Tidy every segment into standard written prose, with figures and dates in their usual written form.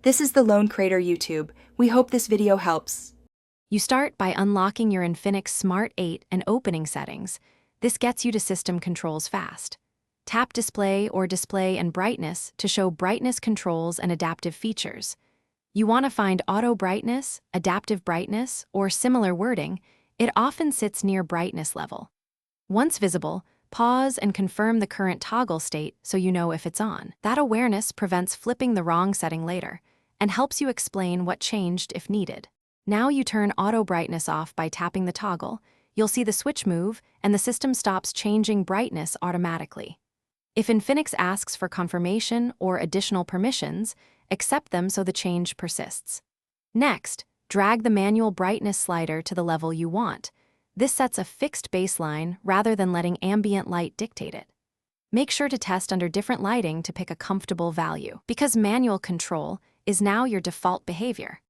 This is the Lone Crater YouTube. We hope this video helps. You start by unlocking your Infinix S8 and opening settings. This gets you to system controls fast. Tap Display or Display and Brightness to show brightness controls and adaptive features. You want to find Auto Brightness, Adaptive Brightness, or similar wording. It often sits near brightness level. Once visible, pause and confirm the current toggle state so you know if it's on. That awareness prevents flipping the wrong setting later and helps you explain what changed if needed. Now you turn auto brightness off by tapping the toggle. You'll see the switch move and the system stops changing brightness automatically. If Infinix asks for confirmation or additional permissions, accept them so the change persists. Next, drag the manual brightness slider to the level you want. This sets a fixed baseline rather than letting ambient light dictate it. Make sure to test under different lighting to pick a comfortable value, because manual control is now your default behavior.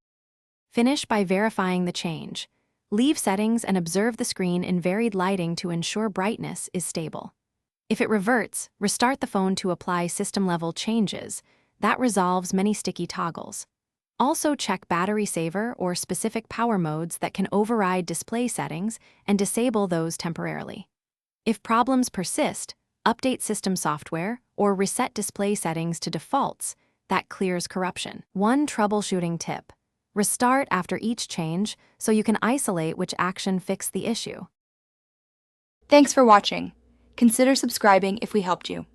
Finish by verifying the change. Leave settings and observe the screen in varied lighting to ensure brightness is stable. If it reverts, restart the phone to apply system-level changes. That resolves many sticky toggles. Also check battery saver or specific power modes that can override display settings and disable those temporarily. If problems persist, update system software or reset display settings to defaults. That clears corruption. One troubleshooting tip: restart after each change so you can isolate which action fixed the issue. Thanks for watching. Consider subscribing if we helped you.